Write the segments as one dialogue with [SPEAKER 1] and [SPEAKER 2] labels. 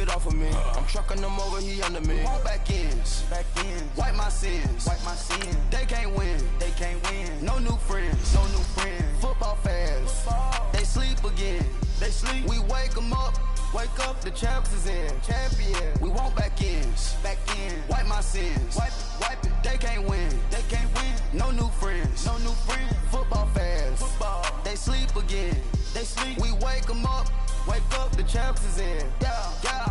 [SPEAKER 1] get off of me. I'm trucking them over, he under me. Want back ends, wipe my sins, They can't win, No new friends, Football fans, they sleep again. We wake them up. Wake up, the champs is in. Champion. We want back ends. Wipe my sins. Wipe it. They can't win. No new friends. Football fans. They sleep again. We wake them up. Wake up, the champs is in. Yeah.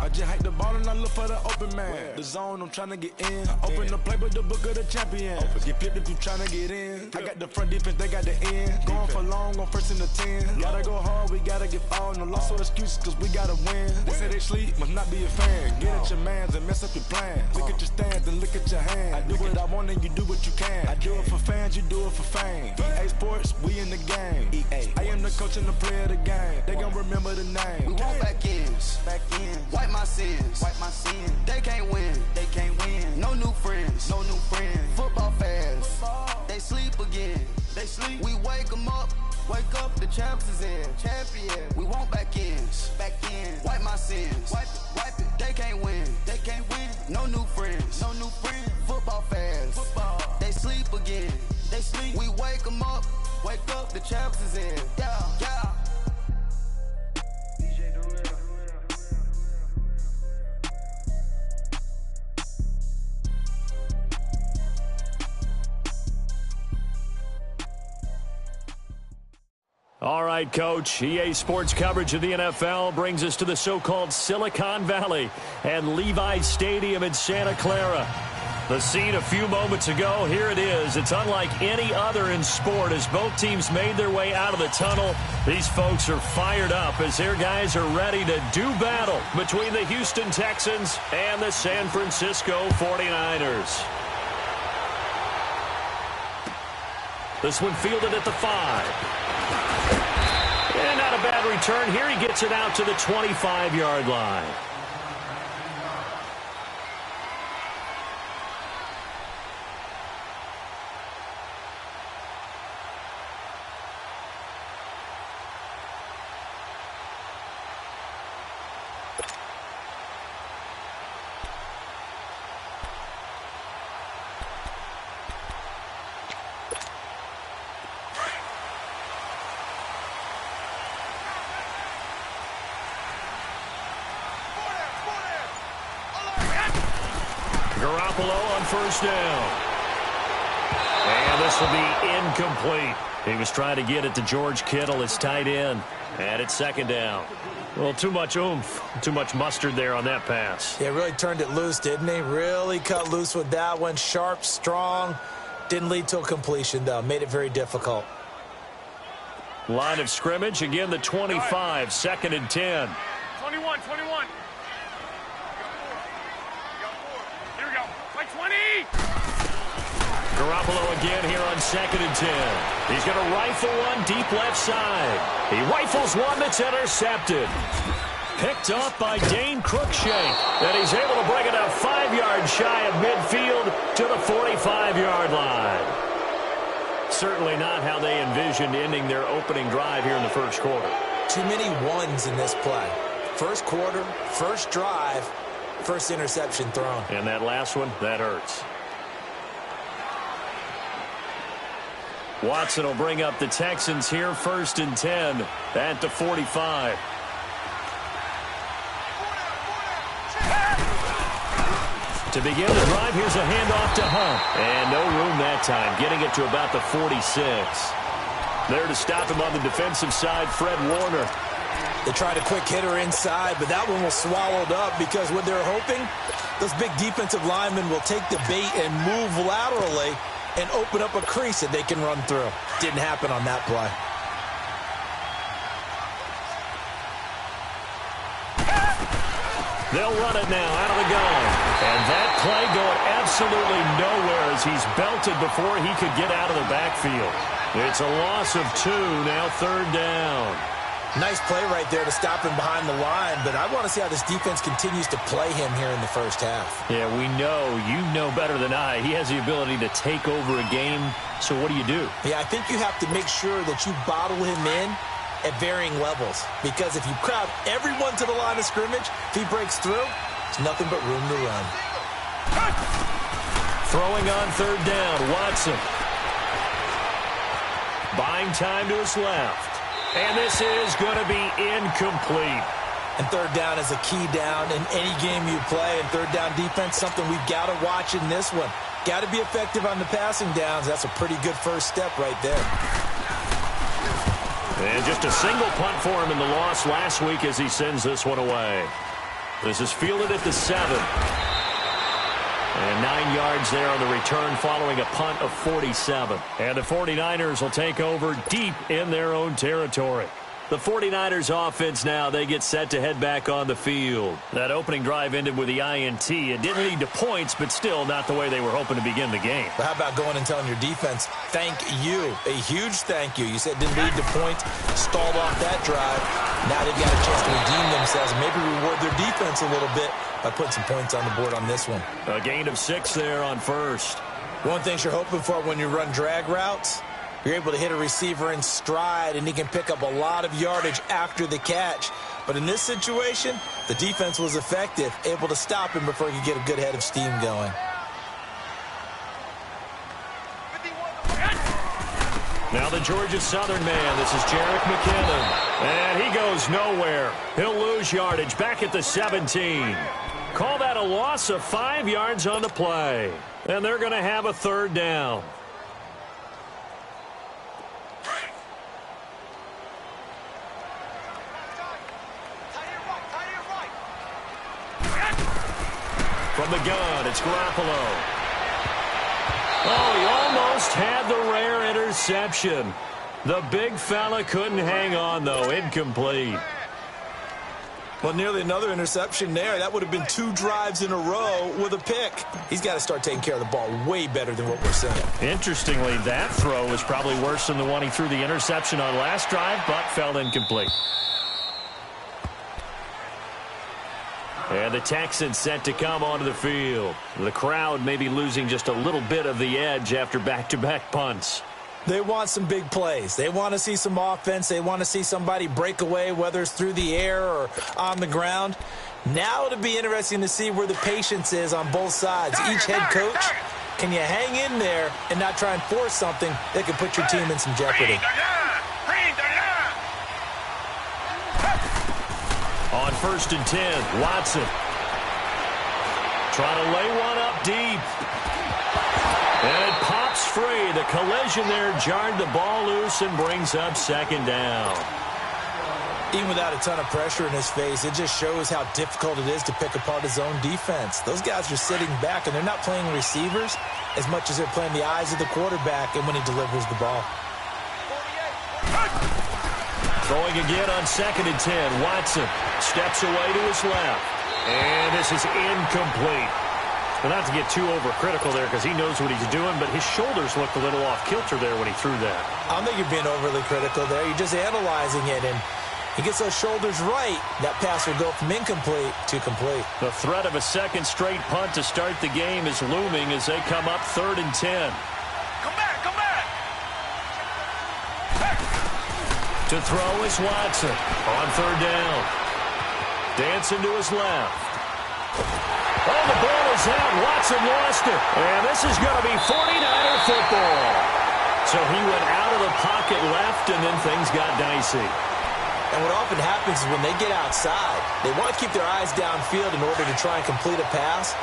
[SPEAKER 2] I just hike the ball and I look for the open man. The zone, I'm trying to get in. Open the playbook, the book of the champion. Get flipped if you trying to get in. I got the front defense, they got the end. Going for long, on first and the 10. Gotta go hard, we gotta give all. No loss or excuses, cause we gotta win. They say they sleep, must not be a fan. Get at your mans and mess up your plan. Look at your stands and look at your hands. I do what I want and you do what you can. I do it for fans, you do it for fame. EA Sports, we in the game. I am the coach and the player of the game. They gon' remember the name.
[SPEAKER 1] We want back ends. Wipe my sins. They can't win. No new friends. Football fans. They sleep again. We wake them up. Wake up, the champs is in. Champion. We want back ends. Wipe my sins. Wipe it. They can't win. No new friends. Football fans. They sleep again. We wake them up. Wake up, the champs is in. Yeah.
[SPEAKER 3] All right, Coach. EA Sports coverage of the NFL brings us to the so-called Silicon Valley and Levi's Stadium in Santa Clara. The scene a few moments ago, here it is. It's unlike any other in sport as both teams made their way out of the tunnel. These folks are fired up as their guys are ready to do battle between the Houston Texans and the San Francisco 49ers. This one fielded at the 5. And not a bad return here. He gets it out to the 25-yard line. Garoppolo on first down. And this will be incomplete. He was trying to get it to George Kittle, his tight end. And it's second down. Well, too much oomph, too much mustard there on that pass.
[SPEAKER 4] Yeah, really turned it loose, didn't he? Really cut loose with that one. Sharp, strong. Didn't lead to a completion, though. Made it very difficult.
[SPEAKER 3] Line of scrimmage, again the 25, second and 10.
[SPEAKER 5] 21. Here we go. By 20.
[SPEAKER 3] Garoppolo again here on second and 10. He's going to rifle one deep left side. He rifles one that's intercepted. Picked off by Dane Cruikshank. And he's able to bring it up 5 yards shy of midfield to the 45-yard line. Certainly not how they envisioned ending their opening drive here in the first quarter.
[SPEAKER 4] Too many ones in this play. First quarter, first drive, first interception thrown.
[SPEAKER 3] And that last one, that hurts. Watson will bring up the Texans here, first and 10 at the 45. To begin the drive, here's a handoff to Hunt. And no room that time, getting it to about the 46. There to stop him on the defensive side, Fred Warner.
[SPEAKER 4] They tried a quick hitter inside, but that one was swallowed up because what they're hoping, those big defensive linemen will take the bait and move laterally and open up a crease that they can run through. Didn't happen on that play.
[SPEAKER 3] They'll run it now out of the gun. And that play going absolutely nowhere as he's belted before he could get out of the backfield. It's a loss of 2, now third down.
[SPEAKER 4] Nice play right there to stop him behind the line, but I want to see how this defense continues to play him here in the first half.
[SPEAKER 3] Yeah, we know, you know better than I, he has the ability to take over a game, so what do you do?
[SPEAKER 4] Yeah, I think you have to make sure that you bottle him in at varying levels. Because if you crowd everyone to the line of scrimmage, if he breaks through, there's nothing but room to run.
[SPEAKER 3] Throwing on third down, Watson. Buying time to his left. And this is going to be incomplete.
[SPEAKER 4] And third down is a key down in any game you play. And third down defense, something we've got to watch in this one. Got to be effective on the passing downs. That's a pretty good first step right there.
[SPEAKER 3] And just a single punt for him in the loss last week as he sends this one away. This is fielded at the 7. And 9 yards there on the return following a punt of 47. And the 49ers will take over deep in their own territory. The 49ers offense now, they get set to head back on the field. That opening drive ended with the INT. It didn't lead to points, but still not the way they were hoping to begin the game.
[SPEAKER 4] But how about going and telling your defense, thank you, a huge thank you. You said it didn't lead to points, stalled off that drive. Now they've got a chance to redeem themselves and maybe reward their defense a little bit by putting some points on the board on this one.
[SPEAKER 3] A gain of 6 there on first.
[SPEAKER 4] One thing you're hoping for when you run drag routes, you're able to hit a receiver in stride, and he can pick up a lot of yardage after the catch. But in this situation, the defense was effective, able to stop him before he could get a good head of steam going.
[SPEAKER 3] Now the Georgia Southern man, this is Jerick McKinnon. And he goes nowhere. He'll lose yardage back at the 17. Call that a loss of 5 yards on the play. And they're going to have a third down. From the gun, it's Garoppolo. Oh, he almost had the rare interception. The big fella couldn't hang on, though. Incomplete.
[SPEAKER 4] Well, nearly another interception there. That would have been 2 drives in a row with a pick. He's got to start taking care of the ball way better than what we're seeing.
[SPEAKER 3] Interestingly, that throw was probably worse than the one he threw the interception on last drive, but fell incomplete. And the Texans set to come onto the field. The crowd may be losing just a little bit of the edge after back-to-back punts.
[SPEAKER 4] They want some big plays. They want to see some offense. They want to see somebody break away, whether it's through the air or on the ground. Now it'll be interesting to see where the patience is on both sides. Each head coach, can you hang in there and not try and force something that could put your team in some jeopardy?
[SPEAKER 3] On 1st and 10, Watson. Trying to lay one up deep. And it pops free. The collision there jarred the ball loose and brings up 2nd down.
[SPEAKER 4] Even without a ton of pressure in his face, it just shows how difficult it is to pick apart his own defense. Those guys are sitting back, and they're not playing receivers as much as they're playing the eyes of the quarterback and when he delivers the ball.
[SPEAKER 3] Throwing again on 2nd and 10. Watson steps away to his left. And this is incomplete. Well, not to get too overcritical there because he knows what he's doing, but his shoulders looked a little off kilter there when he threw that.
[SPEAKER 4] I don't think you're being overly critical there. You're just analyzing it, and he gets those shoulders right. That pass will go from incomplete to complete.
[SPEAKER 3] The threat of a second straight punt to start the game is looming as they come up 3rd and 10.
[SPEAKER 5] Come back, come back.
[SPEAKER 3] To throw is Watson on 3rd down. Dancing to his left. Oh, the ball is out. Watson lost it. And this is going to be 49er football. So he went out of the pocket left, and then things got dicey.
[SPEAKER 4] And what often happens is when they get outside, they want to keep their eyes downfield in order to try and complete a pass.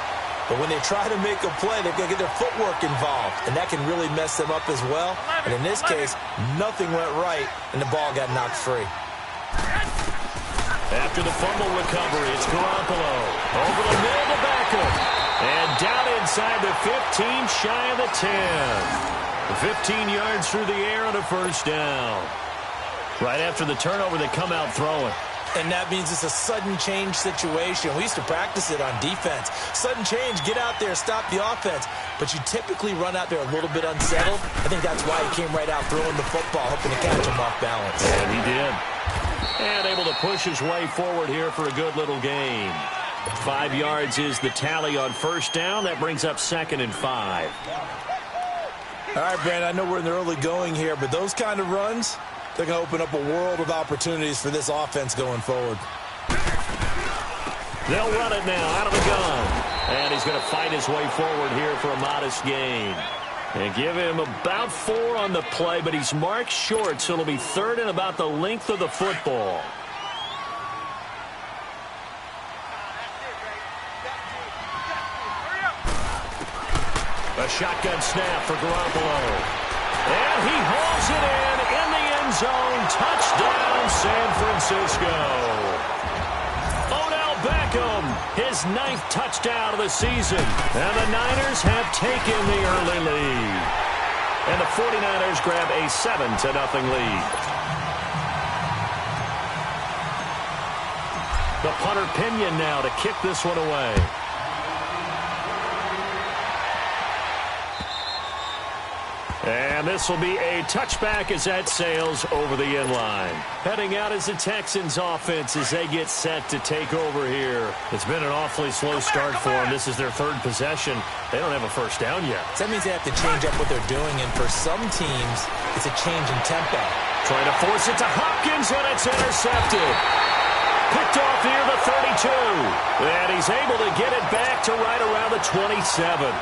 [SPEAKER 4] But when they try to make a play, they've got to get their footwork involved, and that can really mess them up as well. And in this case, nothing went right, and the ball got knocked free.
[SPEAKER 3] After the fumble recovery, it's Garoppolo. Over the middle to Beckham. And down inside the 15, shy of the 10. 15 yards through the air on a 1st down. Right after the turnover, they come out throwing.
[SPEAKER 4] And that means it's a sudden change situation. We used to practice it on defense. Sudden change, get out there, stop the offense. But you typically run out there a little bit unsettled. I think that's why he came right out throwing the football, hoping to catch him off balance.
[SPEAKER 3] And he did. And able to push his way forward here for a good little gain. 5 yards is the tally on 1st down. That brings up 2nd and 5.
[SPEAKER 4] All right, Brandon, I know we're in the early going here, but those kind of runs, They're going to open up a world of opportunities for this offense going forward.
[SPEAKER 3] They'll run it now out of the gun. And he's going to fight his way forward here for a modest gain. And give him about 4 on the play, but he's marked short, so it'll be 3rd and about the length of the football. A shotgun snap for Garoppolo. And he hauls it in the end zone. Touchdown, San Francisco. Beckham, his 9th touchdown of the season. And the Niners have taken the early lead. And the 49ers grab a 7-0 lead. The punter Pinion now to kick this one away. And this will be a touchback as that sails over the end line. Heading out is the Texans offense as they get set to take over here. It's been an awfully slow start for them. This is their 3rd possession. They don't have a first down yet.
[SPEAKER 4] So that means they have to change up what they're doing, and for some teams, it's a change in tempo.
[SPEAKER 3] Trying to force it to Hopkins, and it's intercepted. Picked off near the 32. And he's able to get it back to right around the 27.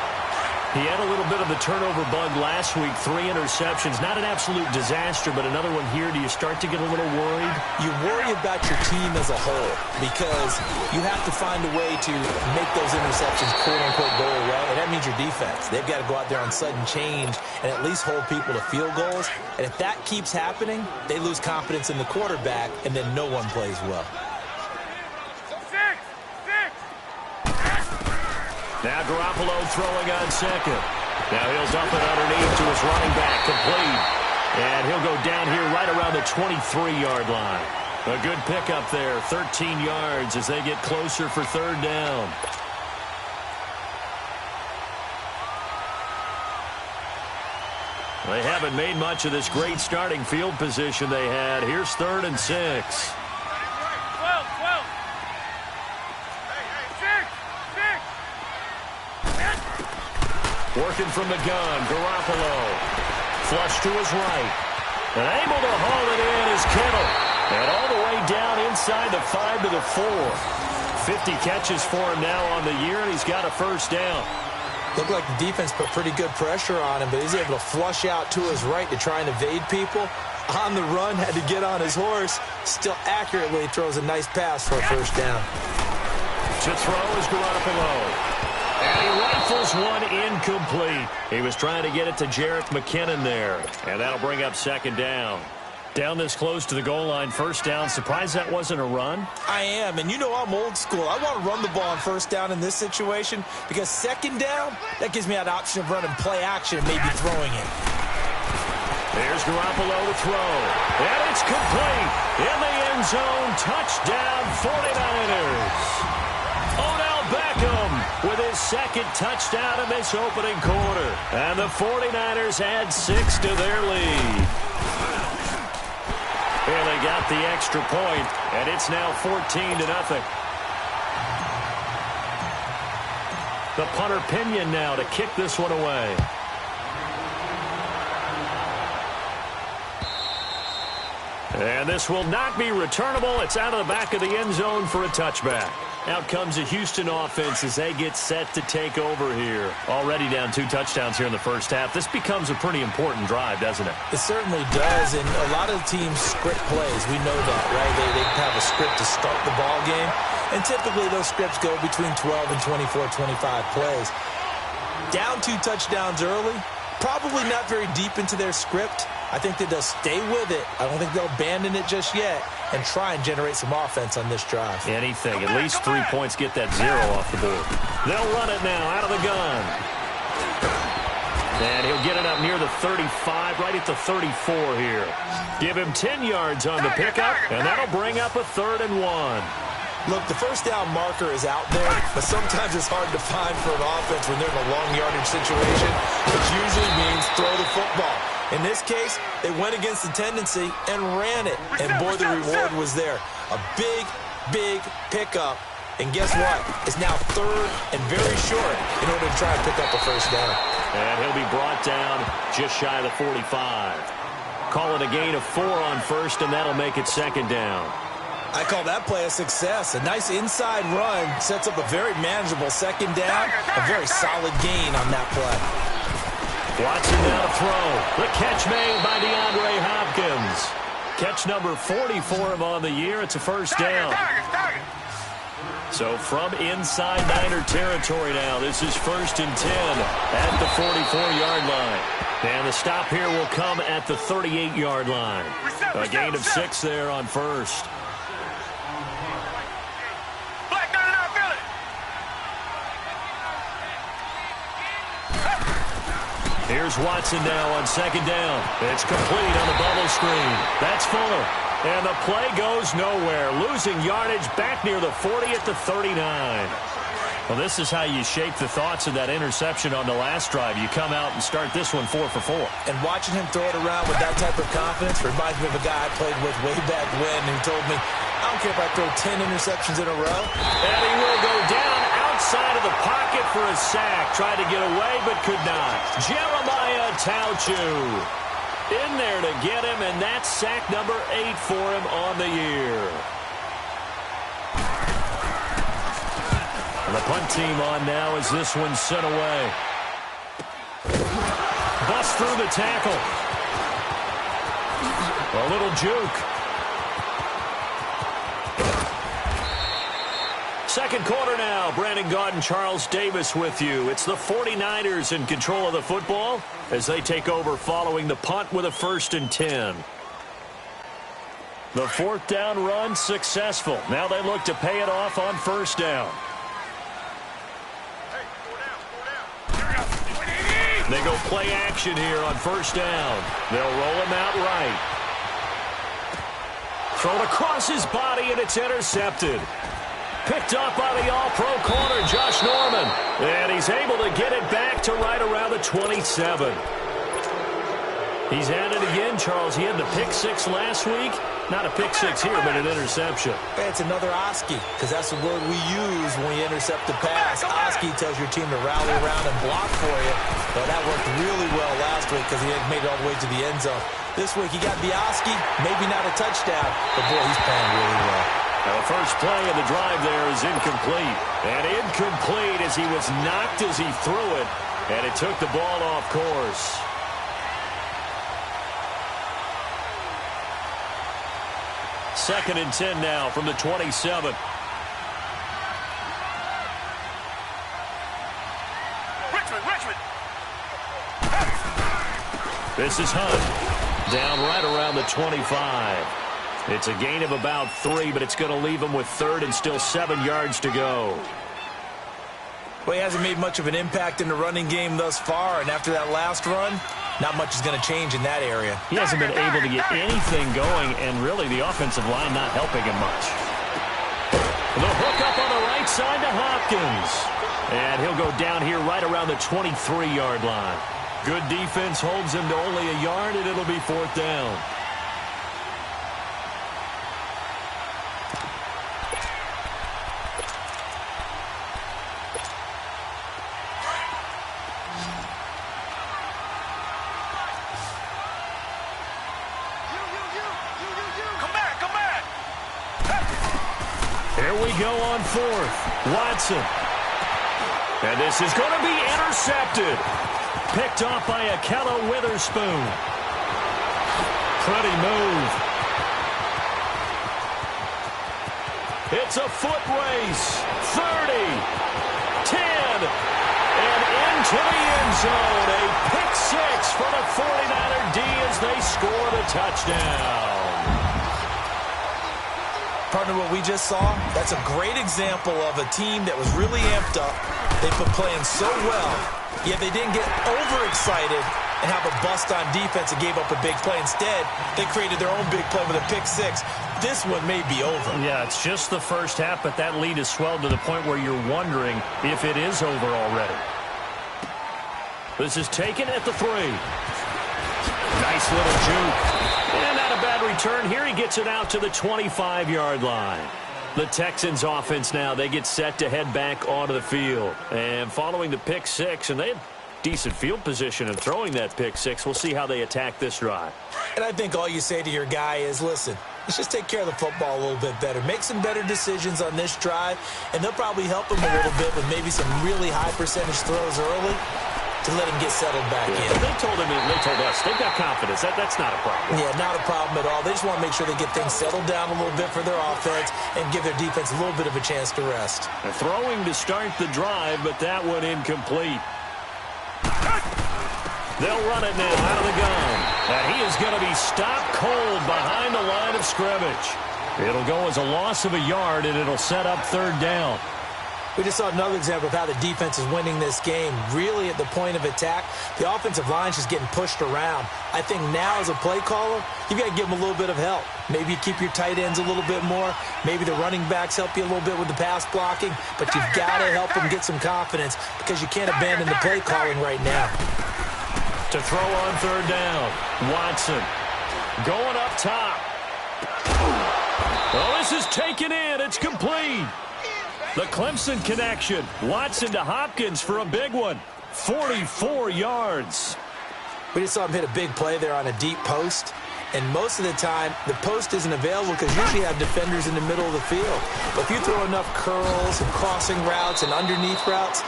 [SPEAKER 3] He had a little bit of the turnover bug last week, 3 interceptions. Not an absolute disaster, but another one here. Do you start to get a little worried?
[SPEAKER 4] You worry about your team as a whole because you have to find a way to make those interceptions, quote-unquote, go away, and that means your defense. They've got to go out there on sudden change and at least hold people to field goals. And if that keeps happening, they lose confidence in the quarterback, and then no one plays well.
[SPEAKER 3] Now Garoppolo throwing on second. Now he'll dump it underneath to his running back, complete. And he'll go down here right around the 23-yard line. A good pickup there, 13 yards as they get closer for 3rd down. They haven't made much of this great starting field position they had. Here's 3rd and 6. Working from the gun, Garoppolo. Flush to his right. And able to haul it in is Kittle. And all the way down inside the 5 to the 4. 50 catches for him now on the year, and he's got a first down.
[SPEAKER 4] Looked like the defense put pretty good pressure on him, but he's able to flush out to his right to try and evade people. On the run, had to get on his horse. Still accurately throws a nice pass for a first down.
[SPEAKER 3] To throw is Garoppolo. And he rifles one incomplete. He was trying to get it to Jerick McKinnon there. And that'll bring up 2nd down. Down this close to the goal line, first down. Surprised that wasn't a run?
[SPEAKER 4] I am, and you know I'm old school. I want to run the ball on first down in this situation because 2nd down, that gives me that option of running play action and maybe throwing it.
[SPEAKER 3] There's Garoppolo to throw. And it's complete. In the end zone, touchdown 49ers. Beckham with his 2nd touchdown in this opening quarter. And the 49ers add 6 to their lead. And they got the extra point, and it's now 14-0. The punter Pinion now to kick this one away. And this will not be returnable. It's out of the back of the end zone for a touchback. Out comes the Houston offense as they get set to take over here. Already down 2 touchdowns here in the first half. This becomes a pretty important drive, doesn't it?
[SPEAKER 4] It certainly does, and a lot of teams script plays. We know that, right? They have a script to start the ball game, and typically those scripts go between 12 and 24, 25 plays. Down 2 touchdowns early, probably not very deep into their script. I think that they'll stay with it. I don't think they'll abandon it just yet and try and generate some offense on this drive.
[SPEAKER 3] Anything. At least 3 points get that 0 off the board. They'll run it now out of the gun. And he'll get it up near the 35, right at the 34 here. Give him 10 yards on the pickup, and that'll bring up a 3rd and 1.
[SPEAKER 4] Look, the first down marker is out there, but sometimes it's hard to find for an offense when they're in a long yardage situation, which usually means throw the football. In this case, they went against the tendency and ran it. And boy, the reward was there. A big, big pickup. And guess what? It's now 3rd and very short in order to try and pick up a first down.
[SPEAKER 3] And he'll be brought down just shy of the 45. call it a gain of 4 on first, and that'll make it second down.
[SPEAKER 4] I call that play a success. A nice inside run sets up a very manageable second down. A very solid gain on that play.
[SPEAKER 3] Watson now to throw. The catch made by DeAndre Hopkins. Catch number 40 for him on the year. It's a first down. So from inside Niner territory now, this is 1st and 10 at the 44-yard line. And the stop here will come at the 38-yard line. A gain of 6 there on first. Here's Watson now on second down. It's complete on the bubble screen. That's Fuller. And the play goes nowhere. Losing yardage back near the 40 at the 39. Well, this is how you shape the thoughts of that interception on the last drive. You come out and start this one 4 for 4.
[SPEAKER 4] And watching him throw it around with that type of confidence reminds me of a guy I played with way back when who told me, I don't care if I throw 10 interceptions in a row.
[SPEAKER 3] And he will go down outside of the pocket for a sack. Tried to get away but could not. Jeremiah Tauchu in there to get him, and that's sack number 8 for him on the year. And the punt team on now as this one's sent away. Bust through the tackle. A little juke. Second quarter now. Brandon Gaudin and Charles Davis with you. It's the 49ers in control of the football as they take over following the punt with a 1st and 10. The 4th down run successful. Now they look to pay it off on 1st down. They go play action here on 1st down. They'll roll him out right. Thrown across his body, and it's intercepted. Picked up by the all-pro corner, Josh Norman. And he's able to get it back to right around the 27. He's at it again, Charles. He had the pick 6 last week. Not a pick 6 here, but an interception.
[SPEAKER 4] It's another Oski, because that's the word we use when you intercept the pass. Oski tells your team to rally around and block for you. But that worked really well last week because he had made it all the way to the end zone. This week he got the Oski, maybe not a touchdown, but boy, he's playing really well.
[SPEAKER 3] Now the first play of the drive there is incomplete. And incomplete as he was knocked as he threw it. And it took the ball off course. Second and 10 now from the 27.
[SPEAKER 5] Richmond.
[SPEAKER 3] This is Hunt. Down right around the 25. It's a gain of about 3, but it's going to leave him with 3rd and still 7 yards to go.
[SPEAKER 4] Well, he hasn't made much of an impact in the running game thus far, and after that last run, not much is going to change in that area.
[SPEAKER 3] He hasn't been able to get anything going, and really the offensive line not helping him much. The hook up on the right side to Hopkins. And he'll go down here right around the 23-yard line. Good defense holds him to only a yard, and it'll be 4th down. Here we go on 4th. Watson. And this is going to be intercepted. Picked off by Akella Witherspoon. Pretty move. It's a foot race. 30. 10. And into the end zone. A pick 6 for the 49er D as they score the touchdown.
[SPEAKER 4] Partner, what we just saw, that's a great example of a team that was really amped up. They've been playing so well, yet they didn't get overexcited and have a bust on defense and gave up a big play. Instead, they created their own big play with a pick 6. This one may be over.
[SPEAKER 3] Yeah, it's just the first half, but that lead has swelled to the point where you're wondering if it is over already. This is taken at the 3. Nice little juke. And not a bad return here. He gets it out to the 25-yard line. The Texans offense now, they get set to head back onto the field. And following the pick 6, and they had decent field position and throwing that pick six. We'll see how they attack this drive.
[SPEAKER 4] And I think all you say to your guy is, listen, let's just take care of the football a little bit better. Make some better decisions on this drive, and they'll probably help him a little bit with maybe some really high percentage throws early to let him get settled back in.
[SPEAKER 3] They told him, and they told us, they've got confidence. That's not a problem.
[SPEAKER 4] Yeah, not a problem at all. They just want to make sure they get things settled down a little bit for their offense and give their defense a little bit of a chance to rest.
[SPEAKER 3] They're throwing to start the drive, but that one incomplete. They'll run it now out of the gun. And he is going to be stopped cold behind the line of scrimmage. It'll go as a loss of a yard, and it'll set up third down.
[SPEAKER 4] We just saw another example of how the defense is winning this game. Really at the point of attack, the offensive line is just getting pushed around. I think now as a play caller, you've got to give them a little bit of help. Maybe you keep your tight ends a little bit more. Maybe the running backs help you a little bit with the pass blocking. But you've got to help them get some confidence because you can't abandon the play calling right now.
[SPEAKER 3] To throw on third down, Watson going up top. Oh, this is taken in. It's complete. The Clemson connection. Watson to Hopkins for a big one. 44 yards.
[SPEAKER 4] We just saw him hit a big play there on a deep post. And most of the time, the post isn't available because you usually have defenders in the middle of the field. But if you throw enough curls and crossing routes and underneath routes,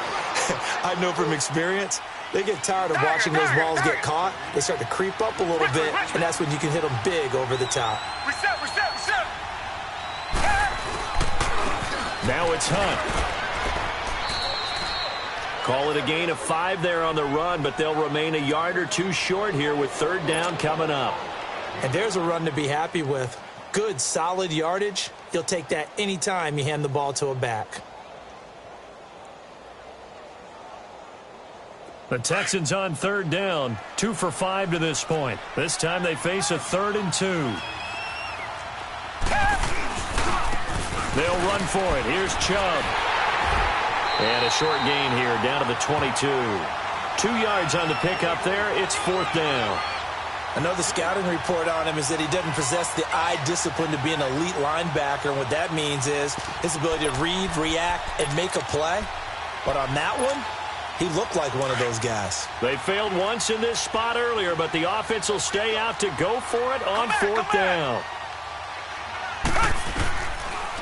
[SPEAKER 4] I know from experience, they get tired of watching those balls get caught. They start to creep up a little bit, and that's when you can hit them big over the top.
[SPEAKER 5] Reset.
[SPEAKER 3] Now it's Hunt. Call it a gain of 5 there on the run, but they'll remain a yard or two short here with third down coming up.
[SPEAKER 4] And there's a run to be happy with. Good, solid yardage. You'll take that anytime you hand the ball to a back.
[SPEAKER 3] The Texans on third down, 2 for 5 to this point. This time they face a 3rd and 2. They'll run for it. Here's Chubb. And a short gain here down to the 22. 2 yards on the pickup there. It's 4th down.
[SPEAKER 4] I know the scouting report on him is that he doesn't possess the eye discipline to be an elite linebacker. And what that means is his ability to read, react, and make a play. But on that one, he looked like one of those guys.
[SPEAKER 3] They failed once in this spot earlier, but the offense will stay out to go for it on 4th down.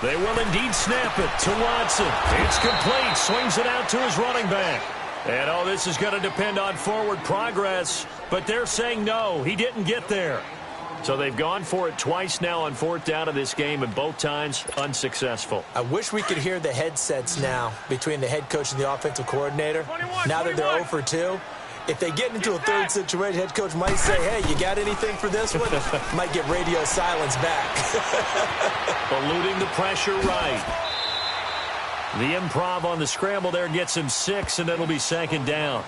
[SPEAKER 3] They will indeed snap it to Watson. It's complete. Swings it out to his running back. And, oh, this is going to depend on forward progress. But they're saying no, he didn't get there. So they've gone for it twice now on 4th down of this game, and both times unsuccessful.
[SPEAKER 4] I wish we could hear the headsets now between the head coach and the offensive coordinator. Now that they're 0 for 2. If they get into a third situation, head coach might say, hey, you got anything for this one? Might get radio silence back.
[SPEAKER 3] Eluding the pressure right. The improv on the scramble there gets him 6, and it'll be 2nd down.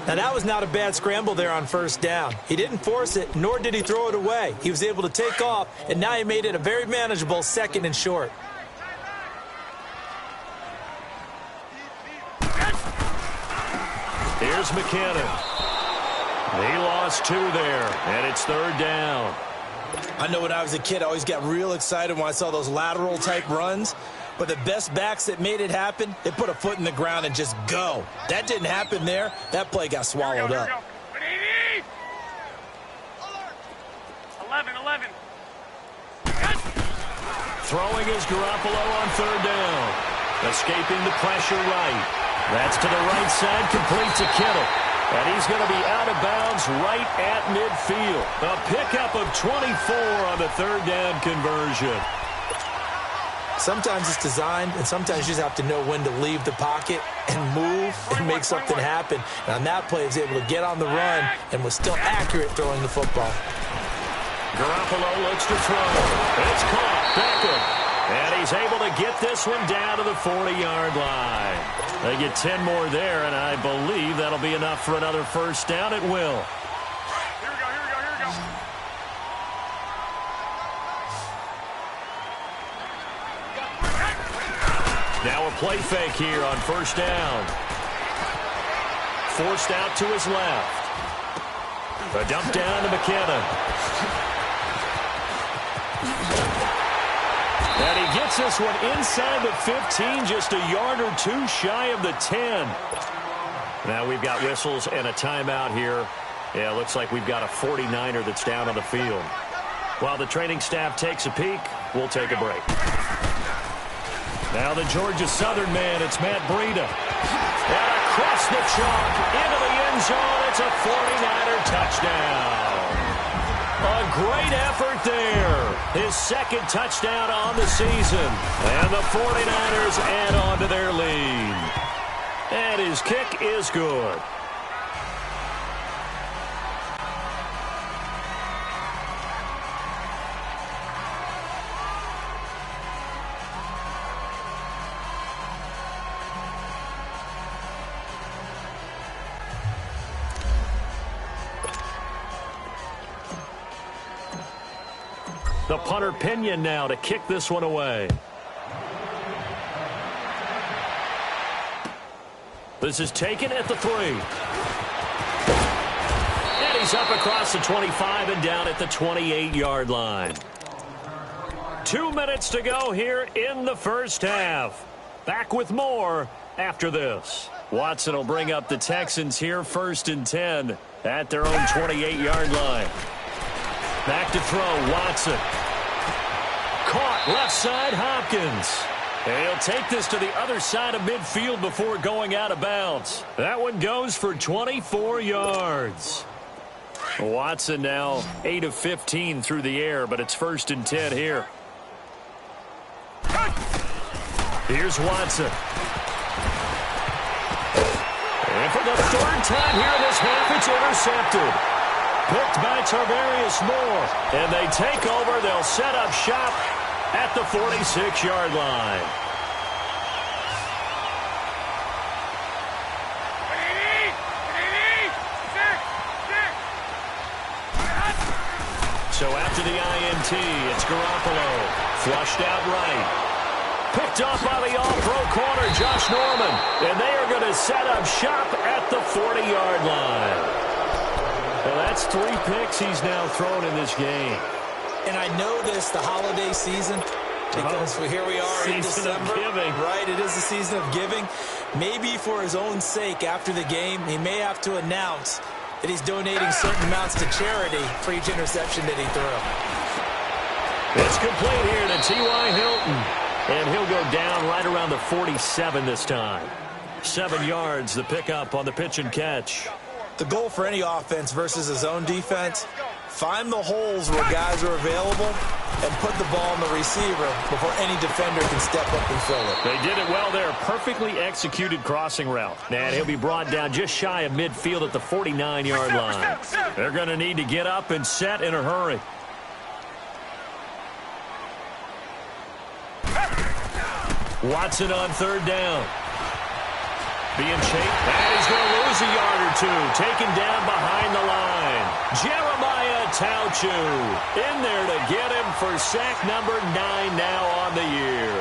[SPEAKER 4] Now, that was not a bad scramble there on 1st down. He didn't force it, nor did he throw it away. He was able to take off, and now he made it a very manageable 2nd and short.
[SPEAKER 3] Here's McKinnon. He lost 2 there, and it's 3rd down.
[SPEAKER 4] I know when I was a kid, I always got real excited when I saw those lateral-type runs. But the best backs that made it happen, they put a foot in the ground and just go. That didn't happen there. That play got swallowed up.
[SPEAKER 5] 11.
[SPEAKER 3] Throwing is Garoppolo on 3rd down. Escaping the pressure right. That's to the right side, complete to Kittle. And he's going to be out of bounds right at midfield. A pickup of 24 on the 3rd down conversion.
[SPEAKER 4] Sometimes it's designed, and sometimes you just have to know when to leave the pocket and move and make something happen. And on that play, he was able to get on the run and was still accurate throwing the football.
[SPEAKER 3] Garoppolo looks to throw. It's caught. Beckham. And he's able to get this one down to the 40-yard line. They get 10 more there, and I believe that'll be enough for another 1st down. It will.
[SPEAKER 5] Here we go.
[SPEAKER 3] Now a play fake here on 1st down. Forced out to his left. A dump down to McKinnon. And he gets this one inside the 15, just a yard or 2 shy of the 10. Now we've got whistles and a timeout here. Yeah, it looks like we've got a 49er that's down on the field. While the training staff takes a peek, we'll take a break. Now the Georgia Southern man, it's Matt Breida. And across the chalk, into the end zone, it's a 49er touchdown. A great effort there. His second touchdown on the season. And the 49ers add on to their lead. And his kick is good. The punter Pinion now to kick this one away. This is taken at the 3. And he's up across the 25 and down at the 28-yard line. 2 minutes to go here in the first half. Back with more after this. Watson will bring up the Texans here, 1st and 10 at their own 28-yard line. Back to throw, Watson. Caught left side, Hopkins. And he'll take this to the other side of midfield before going out of bounds. That one goes for 24 yards. Watson now 8 of 15 through the air, but it's 1st and 10 here. Here's Watson. And for the 3rd time here in this half, it's intercepted. Picked by Tarvarius Moore. And they take over. They'll set up shop at the 46-yard line. So after the INT, it's Garoppolo. Flushed out right. Picked off by the all-pro corner, Josh Norman. And they are going to set up shop at the 40-yard line. Well, that's 3 picks he's now thrown in this game.
[SPEAKER 4] And I know this, the holiday season, because here we are in December. Right, it is the season of giving. Maybe for his own sake, after the game, he may have to announce that he's donating certain amounts to charity for each interception that he threw.
[SPEAKER 3] It's complete here to T.Y. Hilton. And he'll go down right around the 47 this time. 7 yards, the pickup on the pitch and catch.
[SPEAKER 4] The goal for any offense versus his own defense, find the holes where guys are available and put the ball on the receiver before any defender can step up and fill it.
[SPEAKER 3] They did it well there. Perfectly executed crossing route. And he'll be brought down just shy of midfield at the 49-yard line. They're going to need to get up and set in a hurry. Watson on 3rd down. Being chased, and he's going to lose a yard or 2. Taken down behind the line. Jeremiah Tauchu in there to get him for sack number 9 now on the year.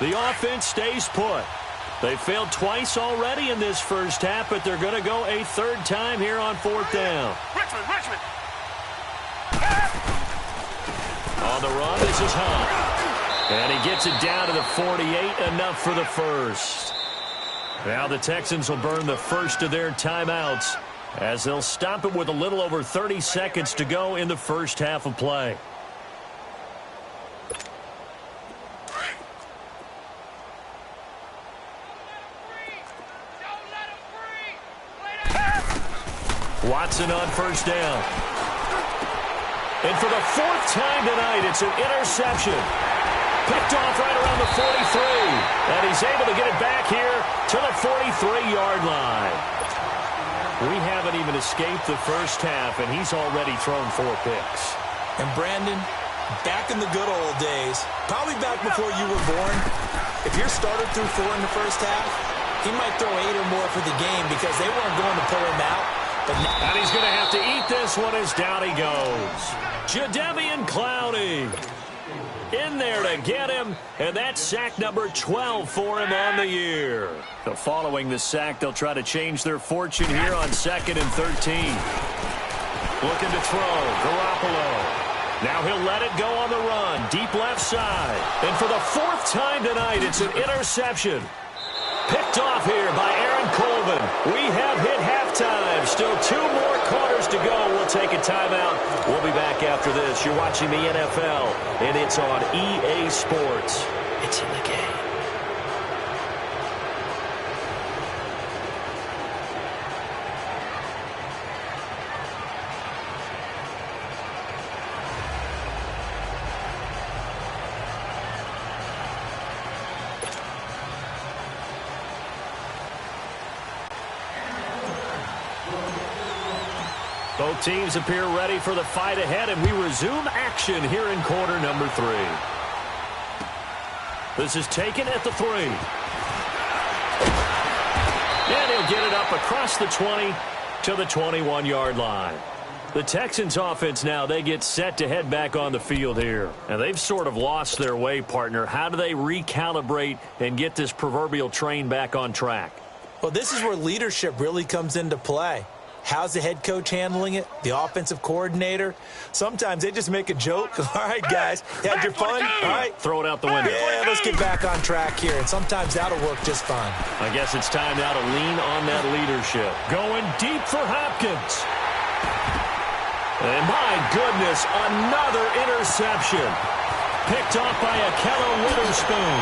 [SPEAKER 3] The offense stays put. They failed twice already in this first half, but they're going to go a 3rd time here on 4th down.
[SPEAKER 5] Richmond.
[SPEAKER 3] On the run, this is Hunt. And he gets it down to the 48, enough for the first. Now the Texans will burn the first of their timeouts as they'll stop it with a little over 30 seconds to go in the first half of play. Watson on 1st down. And for the 4th time tonight, it's an interception. Picked off right around the 43. And he's able to get it back here to the 43-yard line. We haven't even escaped the first half, and he's already thrown 4 picks.
[SPEAKER 4] And Brandon, back in the good old days, probably back before you were born, if your starter threw 4 in the first half, he might throw 8 or more for the game because they weren't going to pull him out.
[SPEAKER 3] And he's going to have to eat this one as down he goes. Jadeveon Clowney in there to get him, and that's sack number 12 for him on the year. So following the sack, they'll try to change their fortune here on 2nd and 13. Looking to throw, Garoppolo. Now he'll let it go on the run, deep left side. And for the 4th time tonight, it's an interception. Picked off here by Aaron Colvin. We have hit halftime. Still 2 more quarters to go. We'll take a timeout. We'll be back after this. You're watching the NFL, and it's on EA Sports. It's in the game. Both teams appear ready for the fight ahead, and we resume action here in quarter number 3. This is taken at the 3. And he'll get it up across the 20 to the 21-yard line. The Texans offense now, they get set to head back on the field here. And they've sort of lost their way, partner. How do they recalibrate and get this proverbial train back on track?
[SPEAKER 4] Well, this is where leadership really comes into play. How's the head coach handling it? The offensive coordinator? Sometimes they just make a joke. All right, guys, you had your fun? All right.
[SPEAKER 3] Throw it out the window.
[SPEAKER 4] Yeah, let's get back on track here. And sometimes that'll work just fine.
[SPEAKER 3] I guess it's time now to lean on that leadership. Going deep for Hopkins. And my goodness, another interception. Picked off by Akello Witherspoon.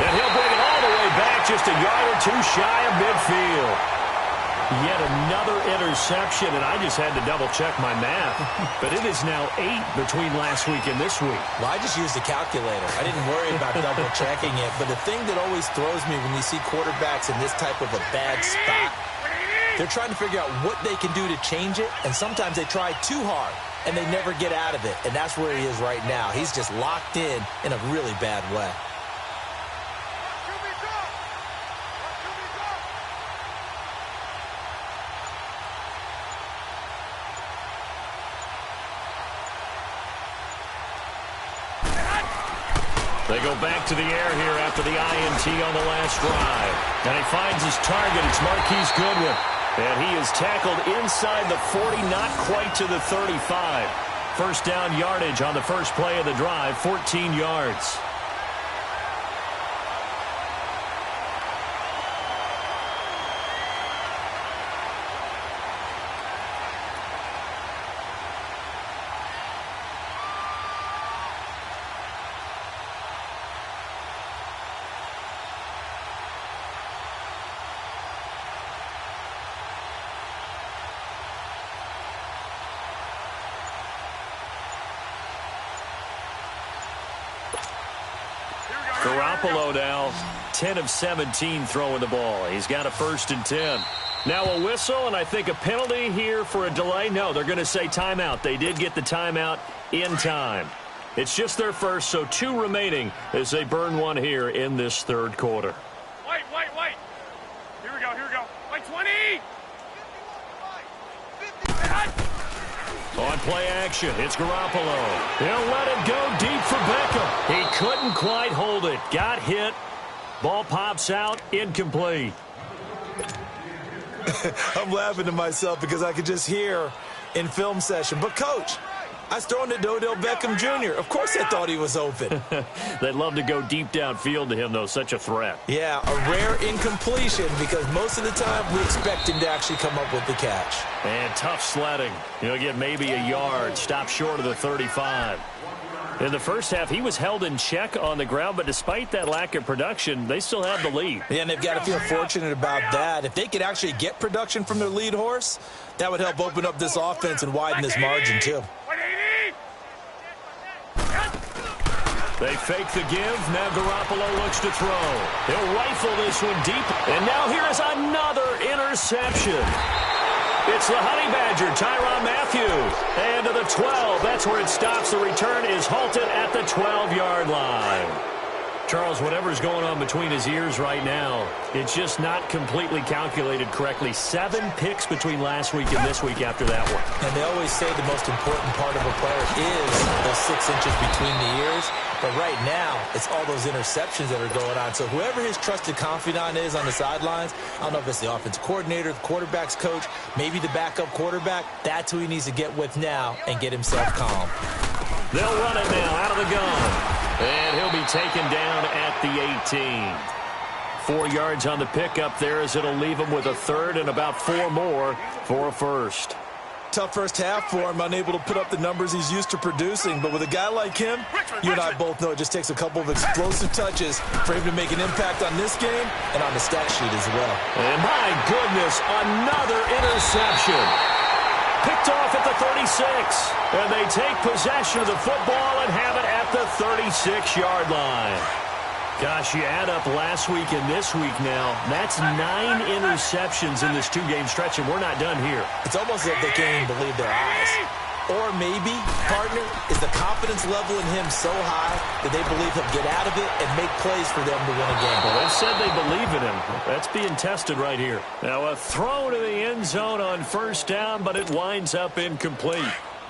[SPEAKER 3] And he'll bring it all the way back, just a yard or 2 shy of midfield. Yet another interception, and I just had to double-check my math. But it is now 8 between last week and this week.
[SPEAKER 4] Well, I just used the calculator. I didn't worry about double-checking it. But the thing that always throws me when you see quarterbacks in this type of a bad spot, they're trying to figure out what they can do to change it, and sometimes they try too hard, and they never get out of it. And that's where he is right now. He's just locked in a really bad way.
[SPEAKER 3] They go back to the air here after the INT on the last drive. And he finds his target. It's Marquise Goodwin. And he is tackled inside the 40, not quite to the 35. First down yardage on the first play of the drive, 14 yards. Garoppolo now, 10 of 17 throwing the ball. He's got a 1st and 10. Now a whistle, and I think a penalty here for a delay. No, they're going to say timeout. They did get the timeout in time. It's just their first, so 2 remaining as they burn one here in this 3rd quarter.
[SPEAKER 5] Wait. Here we go. Wait, 20!
[SPEAKER 3] On play action, it's Garoppolo. He'll let it go deep for Beckham. He couldn't quite hold it. Got hit. Ball pops out, incomplete.
[SPEAKER 4] I'm laughing to myself because I could just hear in film session. But, Coach, I was throwing to Odell Beckham Jr. Of course I thought he was open.
[SPEAKER 3] They'd love to go deep downfield to him, though. Such a threat.
[SPEAKER 4] Yeah, a rare incompletion because most of the time we expect him to actually come up with the catch.
[SPEAKER 3] And tough sledding. He'll get maybe a yard. Stop short of the 35. In the first half, he was held in check on the ground, but despite that lack of production, they still have the lead.
[SPEAKER 4] Yeah, and they've got to feel fortunate about that. If they could actually get production from their lead horse, that would help open up this offense and widen this margin, too.
[SPEAKER 3] They fake the give. Now Garoppolo looks to throw. He'll rifle this one deep. And now here is another interception. It's the Honey Badger, Tyrann Mathieu. And to the 12. That's where it stops. The return is halted at the 12-yard line. Charles, whatever's going on between his ears right now, it's just not completely calculated correctly. 7 picks between last week and this week after that one.
[SPEAKER 4] And they always say the most important part of a player is those 6 inches between the ears. But right now, it's all those interceptions that are going on. So whoever his trusted confidant is on the sidelines, I don't know if it's the offensive coordinator, the quarterback's coach, maybe the backup quarterback, that's who he needs to get with now and get himself calm.
[SPEAKER 3] They'll run it now out of the gun. And he'll be taken down at the 18. 4 yards on the pickup there as it'll leave him with a third and about 4 more for a first.
[SPEAKER 4] Tough first half for him, unable to put up the numbers he's used to producing. But with a guy like him, you and I both know it just takes a couple of explosive touches for him to make an impact on this game and on the stat sheet as well.
[SPEAKER 3] And my goodness, another interception. Picked off at the 36. And they take possession of the football and have it at the 36-yard line. Gosh, you add up last week and this week now. That's 9 interceptions in this 2-game stretch, and we're not done here.
[SPEAKER 4] It's almost as if they can't even believe their eyes. Or maybe, partner, is the confidence level in him so high that they believe he'll get out of it and make plays for them to win a game.
[SPEAKER 3] Well, they said they believe in him. That's being tested right here. Now a throw to the end zone on first down, but it winds up incomplete.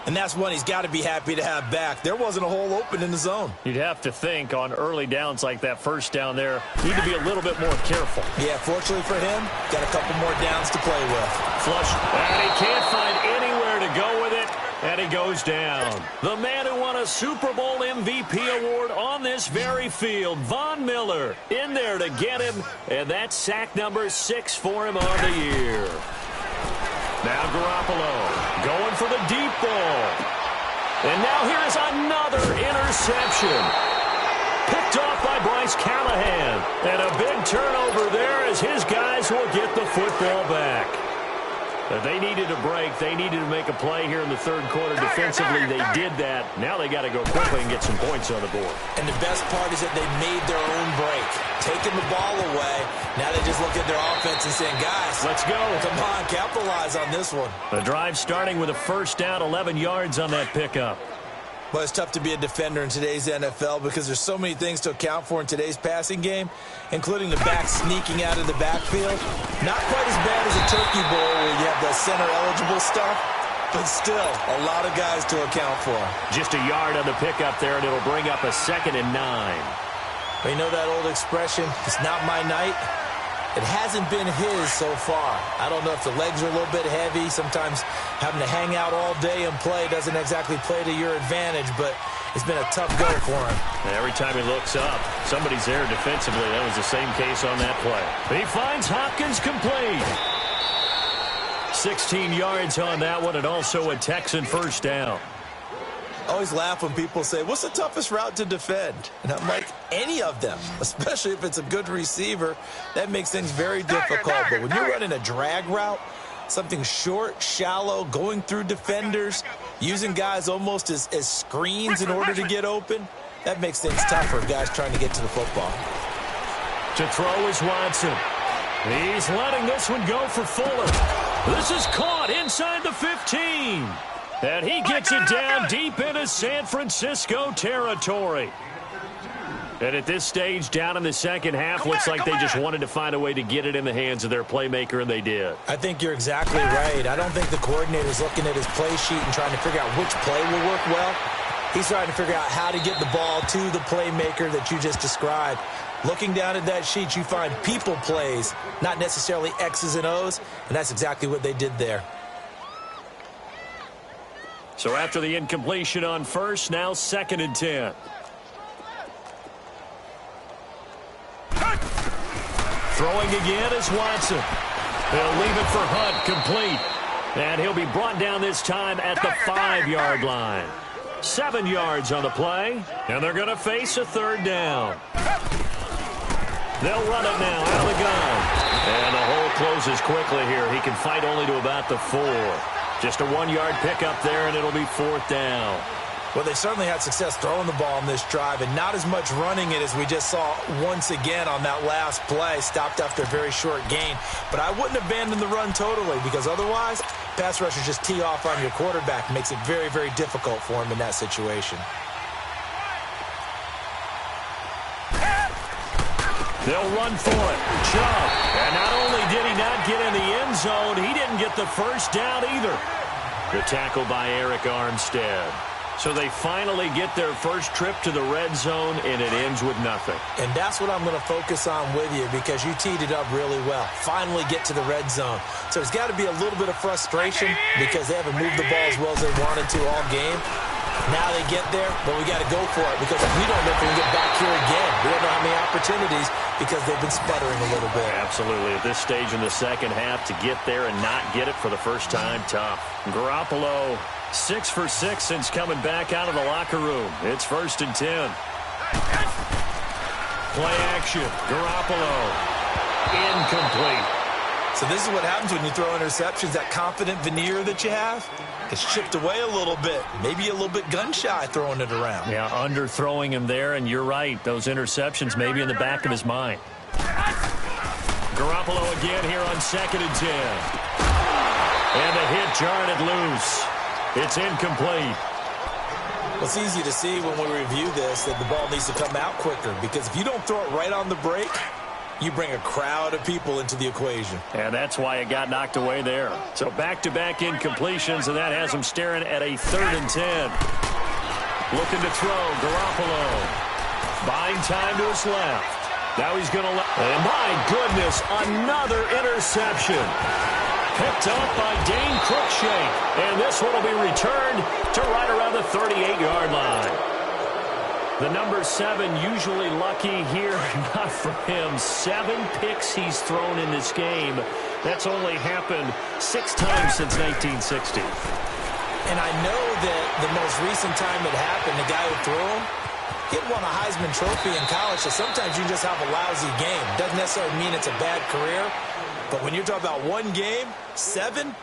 [SPEAKER 4] And that's one he's got to be happy to have back. There wasn't a hole open in the zone.
[SPEAKER 3] You'd have to think on early downs like that first down there, need to be a little bit more careful.
[SPEAKER 4] Yeah, fortunately for him, got a couple more downs to play with.
[SPEAKER 3] Flush, and he can't find anywhere to go with it, and he goes down. The man who won a Super Bowl MVP award on this very field, Von Miller, in there to get him, and that's sack number 6 for him on the year. Now Garoppolo going for the deep ball. And now here is another interception. Picked off by Bryce Callahan. And a big turnover there as his guys will get the football back. They needed a break. They needed to make a play here in the third quarter defensively. They did that. Now they got to go quickly and get some points on the board.
[SPEAKER 4] And the best part is that they made their own break. Taking the ball away. Now they just look at their offense and saying, guys,
[SPEAKER 3] let's go.
[SPEAKER 4] Come on, capitalize on this one.
[SPEAKER 3] The drive starting with a first down, 11 yards on that pickup.
[SPEAKER 4] Well, it's tough to be a defender in today's NFL because there's so many things to account for in today's passing game, including the back sneaking out of the backfield. Not quite as bad as a turkey bowl where you have the center-eligible stuff, but still a lot of guys to account for.
[SPEAKER 3] Just a yard on the pickup there, and it'll bring up a 2nd and 9.
[SPEAKER 4] Well, you know that old expression, it's not my night? It hasn't been his so far. I don't know if the legs are a little bit heavy. Sometimes having to hang out all day and play doesn't exactly play to your advantage, but it's been a tough go for him.
[SPEAKER 3] Every time he looks up, somebody's there defensively. That was the same case on that play. He finds Hopkins complete. 16 yards on that one, and also a Texan first down.
[SPEAKER 4] I always laugh when people say, what's the toughest route to defend? And I'm like, any of them, especially if it's a good receiver. That makes things very difficult. But when you're running a drag route, something short, shallow, going through defenders, using guys almost as screens in order to get open, that makes things tougher, guys trying to get to the football.
[SPEAKER 3] To throw is Watson. He's letting this one go for Fuller. This is caught inside the 15. And he gets it down deep into San Francisco territory. And at this stage, down in the second half, looks like they just wanted to find a way to get it in the hands of their playmaker, and they did.
[SPEAKER 4] I think you're exactly right. I don't think the coordinator's looking at his play sheet and trying to figure out which play will work well. He's trying to figure out how to get the ball to the playmaker that you just described. Looking down at that sheet, you find people plays, not necessarily X's and O's, and that's exactly what they did there.
[SPEAKER 3] So after the incompletion on first, now 2nd and 10. Throwing again is Watson. They'll leave it for Hunt, complete. And he'll be brought down this time at the 5-yard line. 7 yards on the play, and they're going to face a 3rd down. They'll run it now out of the gun. And the hole closes quickly here. He can fight only to about the 4. Just a 1-yard pickup there, and it'll be 4th down.
[SPEAKER 4] Well, they certainly had success throwing the ball on this drive, and not as much running it as we just saw once again on that last play. Stopped after a very short gain. But I wouldn't abandon the run totally, because otherwise, pass rushers just tee off on your quarterback. Makes it very, very difficult for him in that situation.
[SPEAKER 3] They'll run for it. Chubb. And not only did he not get in the end zone, he didn't get the first down either. The tackle by Eric Armstead. So they finally get their first trip to the red zone, and it ends with nothing.
[SPEAKER 4] And that's what I'm going to focus on with you because you teed it up really well. Finally get to the red zone. So there's got to be a little bit of frustration because they haven't moved the ball as well as they wanted to all game. Now they get there, but we got to go for it because we don't know if we can get back here again. We don't know how many opportunities because they've been sputtering a little bit.
[SPEAKER 3] Absolutely. At this stage in the second half, to get there and not get it for the first time, tough. Garoppolo, 6 for 6 since coming back out of the locker room. It's 1st and 10. Play action. Garoppolo. Incomplete.
[SPEAKER 4] So this is what happens when you throw interceptions. That confident veneer that you have, it's chipped away a little bit. Maybe a little bit gun-shy throwing it around.
[SPEAKER 3] Yeah, underthrowing him there, and you're right. Those interceptions may be in the back of his mind. Garoppolo again here on 2nd and 10. And the hit jarred it loose. It's incomplete.
[SPEAKER 4] Well, it's easy to see when we review this that the ball needs to come out quicker because if you don't throw it right on the break, you bring a crowd of people into the equation.
[SPEAKER 3] And that's why it got knocked away there. So back-to-back incompletions, and that has him staring at a 3rd and 10. Looking to throw, Garoppolo. Buying time to his left. Now he's going to let... And my goodness, another interception. Picked up by Dane Cruikshank. And this one will be returned to right around the 38-yard line. The number 7 usually lucky here, not for him. 7 picks he's thrown in this game. That's only happened 6 times since 1960.
[SPEAKER 4] And I know that the most recent time it happened, the guy who threw him, he won a Heisman Trophy in college, so sometimes you just have a lousy game. Doesn't necessarily mean it's a bad career, but when you're talking about one game, 7,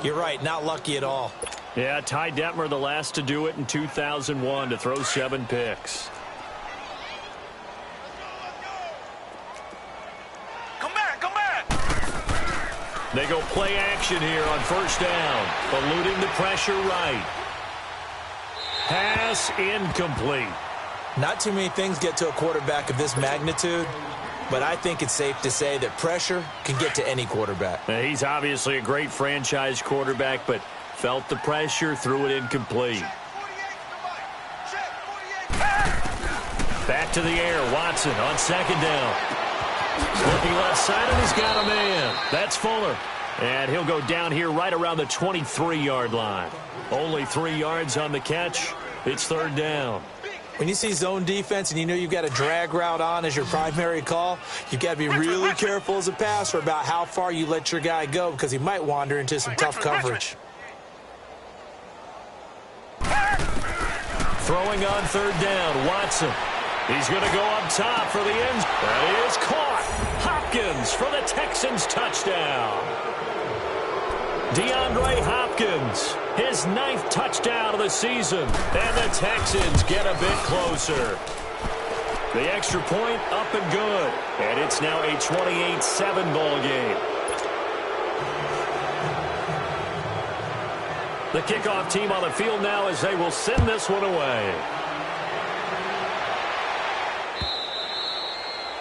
[SPEAKER 4] you're right, not lucky at all.
[SPEAKER 3] Yeah, Ty Detmer, the last to do it in 2001, to throw 7 picks.
[SPEAKER 5] Come back!
[SPEAKER 3] They go play action here on 1st down. Eluding the pressure right. Pass incomplete.
[SPEAKER 4] Not too many things get to a quarterback of this magnitude, but I think it's safe to say that pressure can get to any quarterback.
[SPEAKER 3] Now, he's obviously a great franchise quarterback, but felt the pressure, threw it incomplete. Back to the air, Watson on 2nd down. Looking left side, and he's got a man. That's Fuller. And he'll go down here right around the 23-yard line. Only 3 yards on the catch. It's 3rd down.
[SPEAKER 4] When you see zone defense and you know you've got a drag route on as your primary call, you've got to be really careful as a passer about how far you let your guy go because he might wander into some tough coverage.
[SPEAKER 3] Throwing on 3rd down, Watson. He's going to go up top for the end. That is caught. Hopkins for the Texans touchdown. DeAndre Hopkins, his 9th touchdown of the season. And the Texans get a bit closer. The extra point up and good. And it's now a 28-7 ball game. The kickoff team on the field now as they will send this one away.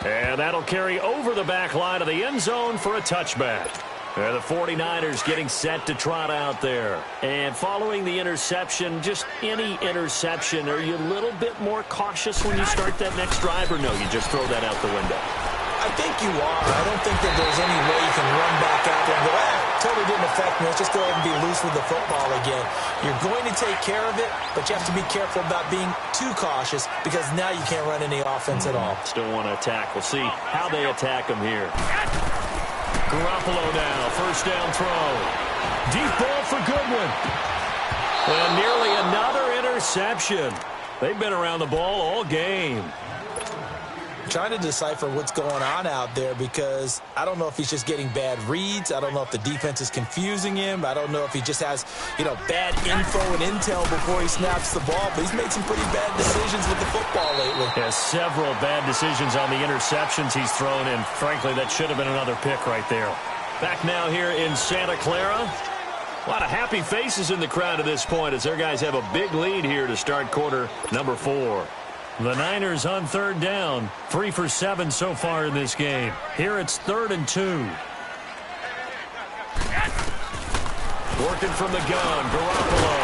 [SPEAKER 3] And that'll carry over the back line of the end zone for a touchback. And the 49ers getting set to trot out there. And following the interception, just any interception, are you a little bit more cautious when you start that next drive, or no, you just throw that out the window?
[SPEAKER 4] I think you are. I don't think that there's any way you can run back out there and go, totally didn't affect me. Let's just go ahead and be loose with the football again. You're going to take care of it, but you have to be careful about being too cautious because now you can't run any offense at all.
[SPEAKER 3] Still want to attack. We'll see how they attack them here. Garoppolo now, 1st down throw. Deep ball for Goodwin. And nearly another interception. They've been around the ball all game.
[SPEAKER 4] Trying to decipher what's going on out there because I don't know if he's just getting bad reads. I don't know if the defense is confusing him. I don't know if he just has, bad info and intel before he snaps the ball. But he's made some pretty bad decisions with the football lately.
[SPEAKER 3] Has several bad decisions on the interceptions he's thrown, and frankly, that should have been another pick right there. Back now here in Santa Clara. A lot of happy faces in the crowd at this point as their guys have a big lead here to start quarter number 4. The Niners on third down. 3 for 7 so far in this game. Here it's 3rd and 2. Working from the gun, Garoppolo.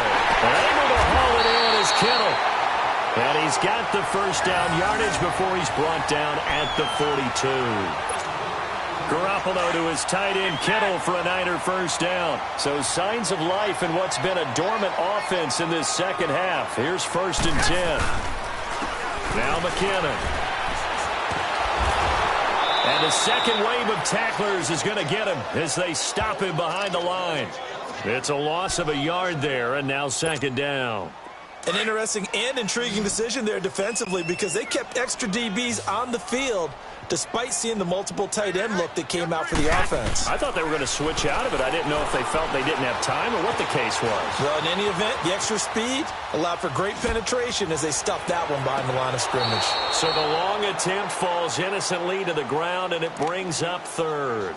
[SPEAKER 3] Able to haul it in is Kittle. And he's got the first down yardage before he's brought down at the 42. Garoppolo to his tight end Kittle for a Niner first down. So signs of life in what's been a dormant offense in this second half. Here's 1st and 10. Now McKinnon. And the second wave of tacklers is going to get him as they stop him behind the line. It's a loss of a yard there, and now 2nd down.
[SPEAKER 4] An interesting and intriguing decision there defensively because they kept extra DBs on the field despite seeing the multiple tight end look that came out for the offense.
[SPEAKER 3] I thought they were going to switch out of it. I didn't know if they felt they didn't have time or what the case was.
[SPEAKER 4] Well, in any event, the extra speed allowed for great penetration as they stuffed that one behind the line of scrimmage.
[SPEAKER 3] So the long attempt falls innocently to the ground, and it brings up 3rd.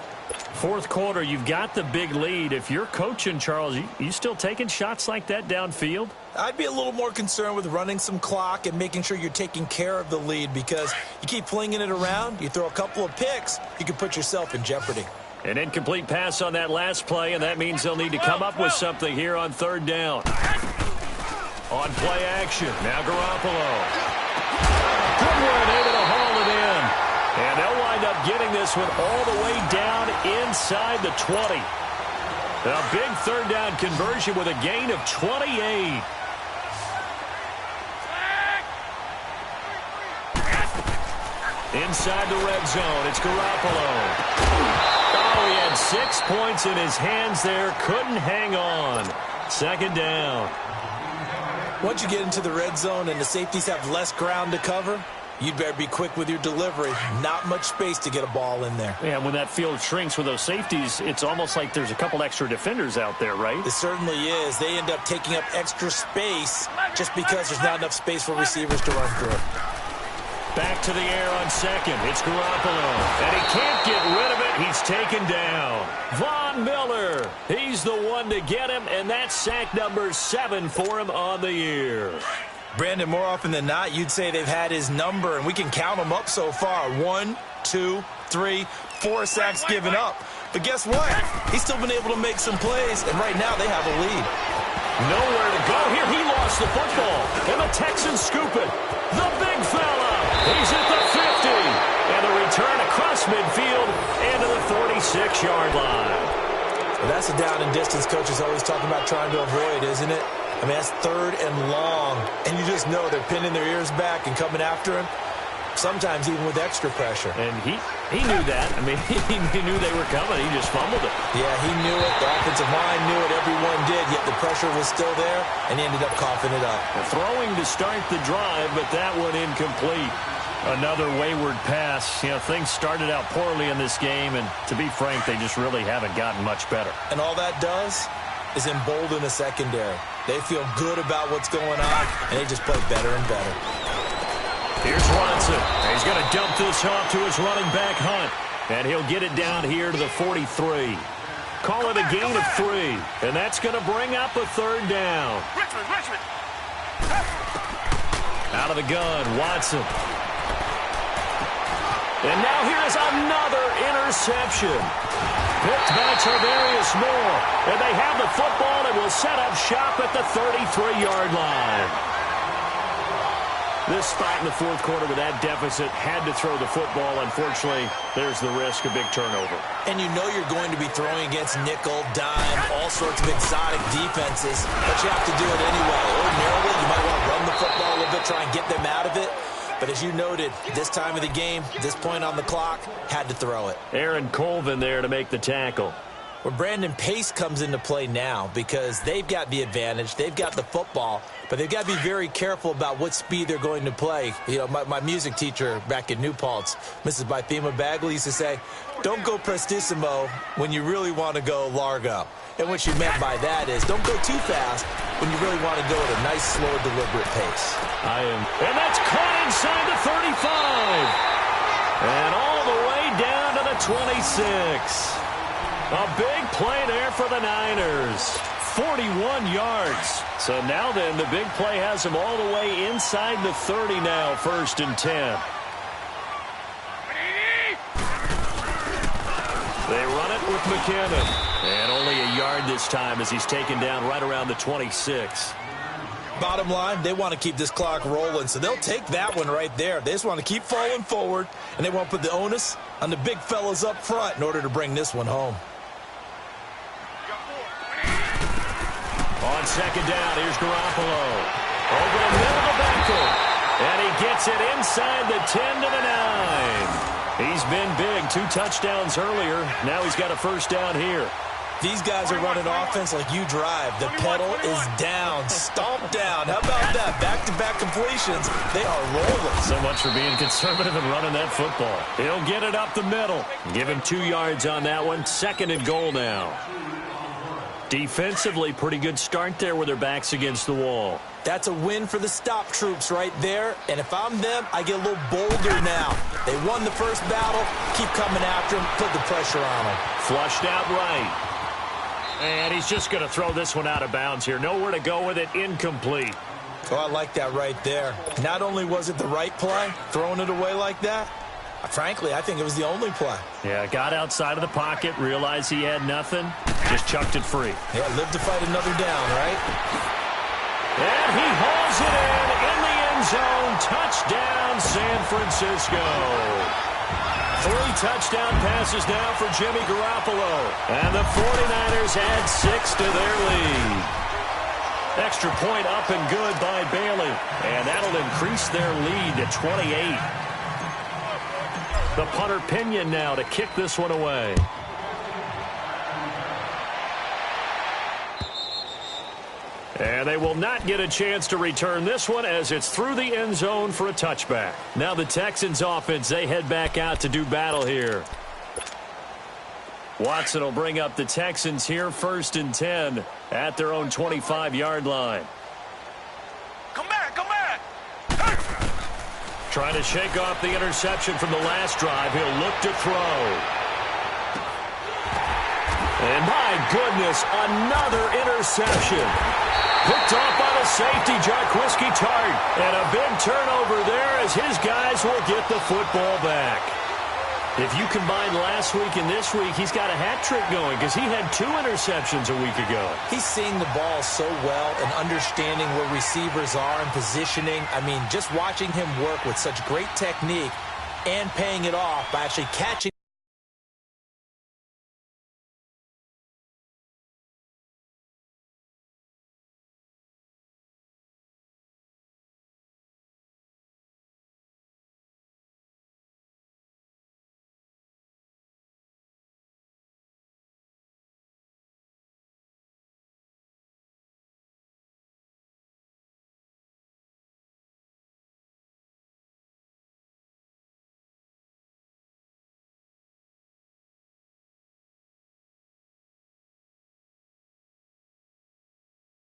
[SPEAKER 3] 4th quarter, you've got the big lead. If you're coaching, Charles, you still taking shots like that downfield?
[SPEAKER 4] I'd be a little more concerned with running some clock and making sure you're taking care of the lead because you keep flinging it around, you throw a couple of picks, you can put yourself in jeopardy.
[SPEAKER 3] An incomplete pass on that last play, and that means they'll need to come up with something here on 3rd down. On play action, now Garoppolo. Goodwin able to haul it in. And they'll wind up getting this one all the way down inside the 20. A big 3rd down conversion with a gain of 28. Inside the red zone, it's Garoppolo. Oh, he had 6 points in his hands there. Couldn't hang on. 2nd down.
[SPEAKER 4] Once you get into the red zone and the safeties have less ground to cover, you'd better be quick with your delivery. Not much space to get a ball in there.
[SPEAKER 3] Yeah, when that field shrinks with those safeties, it's almost like there's a couple extra defenders out there, right?
[SPEAKER 4] It certainly is. They end up taking up extra space just because there's not enough space for receivers to run through.
[SPEAKER 3] Back to the air on 2nd. It's Garoppolo. And he can't get rid of it. He's taken down. Von Miller. He's the one to get him, and that's sack number 7 for him on the year.
[SPEAKER 4] Brandon, more often than not, you'd say they've had his number, and we can count them up so far. 1, 2, 3, 4 sacks given up. But guess what? He's still been able to make some plays, and right now they have a lead.
[SPEAKER 3] Nowhere to go here. He lost the football, and the Texans scoop it. The big fella. He's at the 50. And a return across midfield and to the 46-yard line.
[SPEAKER 4] Well, that's a down and distance coach is always talking about trying to avoid, isn't it? I mean, that's 3rd and long, and you just know they're pinning their ears back and coming after him, sometimes even with extra pressure.
[SPEAKER 3] And he knew that. I mean, he knew they were coming. He just fumbled it.
[SPEAKER 4] Yeah, he knew it. The offensive line knew it. Everyone did, yet the pressure was still there, and he ended up coughing it up.
[SPEAKER 3] Throwing to start the drive, but that one incomplete. Another wayward pass. You know, things started out poorly in this game, and to be frank, they just really haven't gotten much better.
[SPEAKER 4] And all that does is embolden the secondary. They feel good about what's going on, and they just play better and better.
[SPEAKER 3] Here's Watson. He's going to dump this off to his running back, Hunt. And he'll get it down here to the 43. Call it a gain of 3. And that's going to bring up a 3rd down.
[SPEAKER 5] Richmond.
[SPEAKER 3] Out of the gun, Watson. And now here's another interception. Picked by Tarvarius Moore. And they have the football and will set up shop at the 33-yard line. This spot in the 4th quarter with that deficit had to throw the football. Unfortunately, there's the risk of big turnover.
[SPEAKER 4] And you know you're going to be throwing against nickel, dime, all sorts of exotic defenses, but you have to do it anyway. Ordinarily, you might want to run the football a little bit, try and get them out of it. But as you noted, this time of the game, this point on the clock, had to throw it.
[SPEAKER 3] Aaron Colvin there to make the tackle.
[SPEAKER 4] Well, Brandon, pace comes into play now because they've got the advantage. They've got the football, but they've got to be very careful about what speed they're going to play. You know, my music teacher back in New Paltz, Mrs. Bythema Bagley, used to say, don't go prestissimo when you really want to go largo. And what she meant by that is don't go too fast when you really want to go at a nice, slow, deliberate pace.
[SPEAKER 3] And that's caught inside the 35. And all the way down to the 26. A big play there for the Niners. 41 yards. So now then, the big play has him all the way inside the 30 now, 1st and 10. They run it with McKinnon. And only a yard this time as he's taken down right around the 26.
[SPEAKER 4] Bottom line, they want to keep this clock rolling, so they'll take that one right there. They just want to keep falling forward, and they want to put the onus on the big fellas up front in order to bring this one home.
[SPEAKER 3] On 2nd down, here's Garoppolo. Over the middle of the backfield. And he gets it inside the 10 to the 9. He's been big. 2 touchdowns earlier. Now he's got a 1st down here.
[SPEAKER 4] These guys are running offense like you drive. The pedal is down, stomp down. How about that? Back-to-back completions. They are rolling.
[SPEAKER 3] So much for being conservative and running that football. He'll get it up the middle. Give him 2 yards on that one. 2nd and goal now. Defensively, pretty good start there with their backs against the wall.
[SPEAKER 4] That's a win for the stop troops right there. And if I'm them, I get a little bolder now. They won the first battle. Keep coming after them. Put the pressure on them.
[SPEAKER 3] Flushed out right. And he's just going to throw this one out of bounds here. Nowhere to go with it. Incomplete.
[SPEAKER 4] Oh, I like that right there. Not only was it the right play, throwing it away like that, frankly, I think it was the only play.
[SPEAKER 3] Yeah, got outside of the pocket, realized he had nothing, just chucked it free.
[SPEAKER 4] Yeah, live to fight another down, right?
[SPEAKER 3] And he hauls it in the end zone. Touchdown, San Francisco. 3 touchdown passes now for Jimmy Garoppolo. And the 49ers add 6 to their lead. Extra point up and good by Bailey. And that'll increase their lead to 28. The punter Pinion now to kick this one away. And they will not get a chance to return this one as it's through the end zone for a touchback. Now the Texans offense, they head back out to do battle here. Watson will bring up the Texans here, 1st and 10 at their own 25-yard line.
[SPEAKER 5] Come back, come back.
[SPEAKER 3] Trying to shake off the interception from the last drive. He'll look to throw. And my goodness, another interception. Picked off by the safety, Jarquiski Tart. And a big turnover there as his guys will get the football back. If you combine last week and this week, he's got a hat trick going because he had 2 interceptions a week ago.
[SPEAKER 4] He's seeing the ball so well and understanding where receivers are and positioning. I mean, just watching him work with such great technique and paying it off by actually catching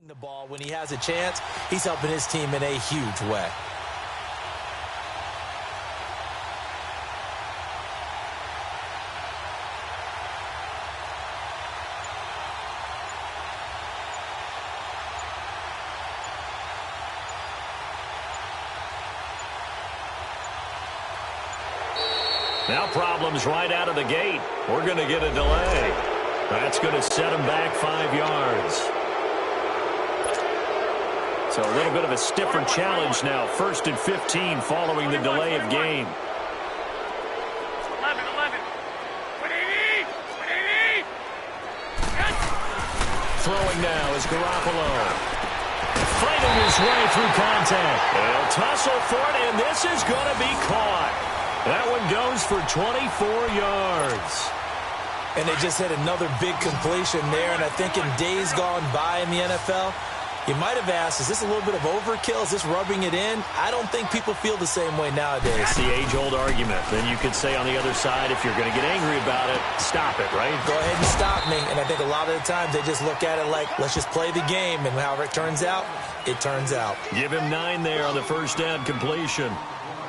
[SPEAKER 4] the ball when he has a chance. He's helping his team in a huge way.
[SPEAKER 3] Now problems right out of the gate. We're going to get a delay. That's going to set him back 5 yards. So a little bit of a stiffer challenge now. 1st and 15 following the delay of game.
[SPEAKER 5] 11.
[SPEAKER 3] Throwing now is Garoppolo. Fighting his way through contact. They'll tussle for it, and this is going to be caught. That one goes for 24 yards.
[SPEAKER 4] And they just had another big completion there, and I think in days gone by in the NFL, you might have asked, is this a little bit of overkill? Is this rubbing it in? I don't think people feel the same way nowadays.
[SPEAKER 3] It's the age-old argument. Then you could say on the other side, if you're going to get angry about it, stop it, right?
[SPEAKER 4] Go ahead and stop me. And I think a lot of the times they just look at it like, let's just play the game. And however it turns out, it turns out.
[SPEAKER 3] Give him 9 there on the 1st down completion.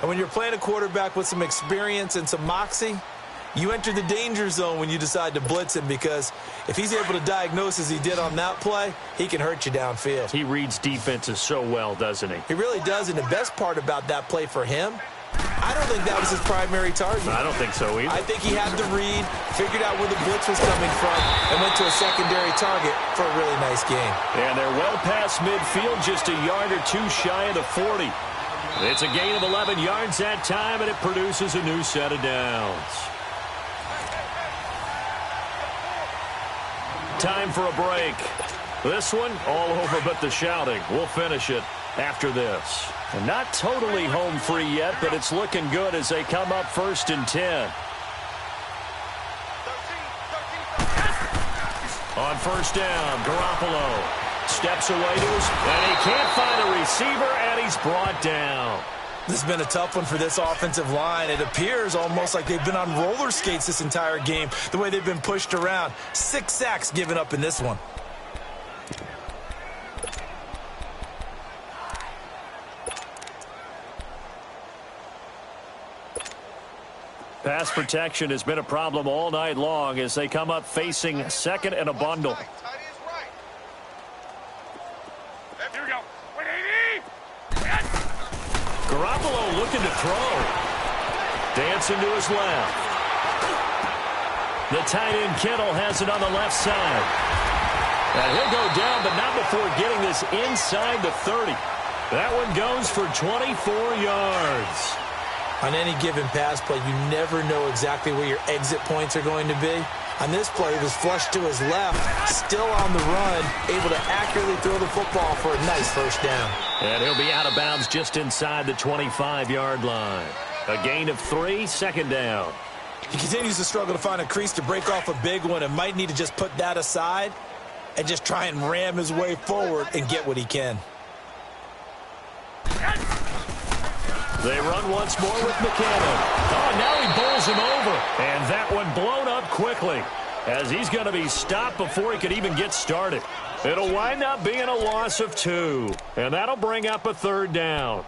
[SPEAKER 4] And when you're playing a quarterback with some experience and some moxie, You enter the danger zone when you decide to blitz him, because if he's able to diagnose as he did on that play, he can hurt you downfield.
[SPEAKER 3] He reads defenses so well, doesn't he?
[SPEAKER 4] He really does, and the best part about that play for him, I don't think that was his primary target.
[SPEAKER 3] I don't think so either.
[SPEAKER 4] I think he had the read, figured out where the blitz was coming from, and went to a secondary target for a really nice game.
[SPEAKER 3] And they're well past midfield, just a yard or two shy of the 40. It's a gain of 11 yards that time, and it produces a new set of downs. Time for a break. This one, all over but the shouting. We'll finish it after this. And not totally home free yet, but it's looking good as they come up 1st and 10. On 1st down, Garoppolo steps away to his, and he can't find a receiver, and he's brought down.
[SPEAKER 4] This has been a tough one for this offensive line. It appears almost like they've been on roller skates this entire game, the way they've been pushed around. 6 sacks given up in this one.
[SPEAKER 3] Pass protection has been a problem all night long as they come up facing 2nd and a bundle. Garoppolo looking to throw. Dancing to his left. The tight end Kittle has it on the left side. And he'll go down, but not before getting this inside the 30. That one goes for 24 yards.
[SPEAKER 4] On any given pass play, you never know exactly where your exit points are going to be. On this play, he was flushed to his left, still on the run, able to accurately throw the football for a nice 1st down.
[SPEAKER 3] And he'll be out of bounds just inside the 25-yard line. A gain of 3, 2nd down.
[SPEAKER 4] He continues to struggle to find a crease to break off a big one and might need to just put that aside and just try and ram his way forward and get what he can.
[SPEAKER 3] They run once more with McCannon. Oh, now he bowls him over. And that one blown up quickly as he's going to be stopped before he could even get started. It'll wind up being a loss of 2. And that'll bring up a 3rd down.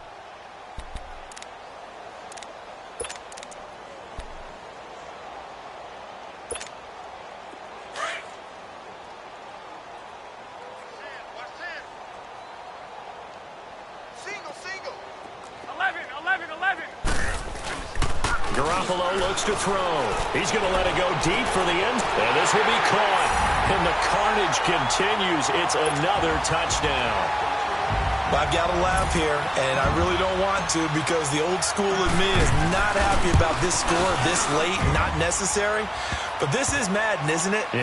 [SPEAKER 3] Garoppolo looks to throw. He's going to let it go deep for the end, and this will be caught. And the carnage continues. It's another touchdown.
[SPEAKER 4] I've got to laugh here, and I really don't want to, because the old school in me is not happy about this score this late, not necessary. But this is Madden, isn't it?
[SPEAKER 3] Yeah.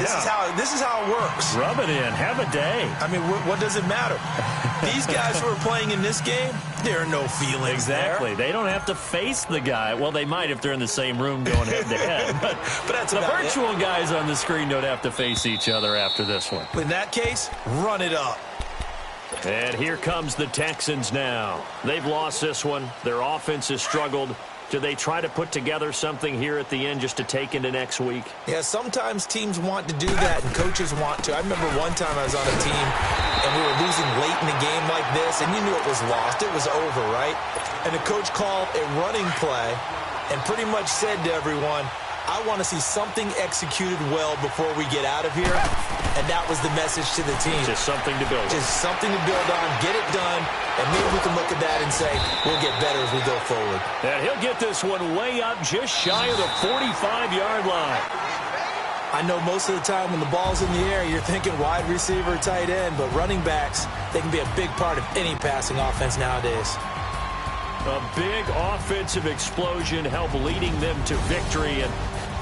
[SPEAKER 4] This is how it works.
[SPEAKER 3] Rub it in. Have a day.
[SPEAKER 4] I mean, what does it matter? These guys who are playing in this game, there are no feelings
[SPEAKER 3] exactly.
[SPEAKER 4] there.
[SPEAKER 3] They don't have to face the guy. Well, they might if they're in the same room going head-to-head. But
[SPEAKER 4] that's
[SPEAKER 3] the virtual guys on the screen don't have to face each other after this one.
[SPEAKER 4] In that case, run it up.
[SPEAKER 3] And here comes the Texans now. They've lost this one. Their offense has struggled. Do they try to put together something here at the end just to take into next week?
[SPEAKER 4] Yeah, sometimes teams want to do that and coaches want to. I remember one time I was on a team and we were losing late in the game like this, and you knew it was lost. It was over, right? And the coach called a running play and pretty much said to everyone, I want to see something executed well before we get out of here. And that was the message to the team.
[SPEAKER 3] Just something to build on.
[SPEAKER 4] Just something to build on, get it done, and maybe we can look at that and say, we'll get better as we go forward.
[SPEAKER 3] And he'll get this one way up just shy of the 45-yard line.
[SPEAKER 4] I know most of the time when the ball's in the air, you're thinking wide receiver, tight end, but running backs, they can be a big part of any passing offense nowadays.
[SPEAKER 3] A big offensive explosion help leading them to victory. And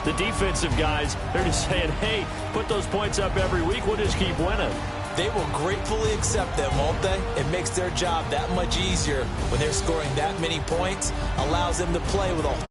[SPEAKER 3] the defensive guys, they're just saying, hey, put those points up every week. We'll just keep winning.
[SPEAKER 4] They will gratefully accept them, won't they? It makes their job that much easier when they're scoring that many points, allows them to play with a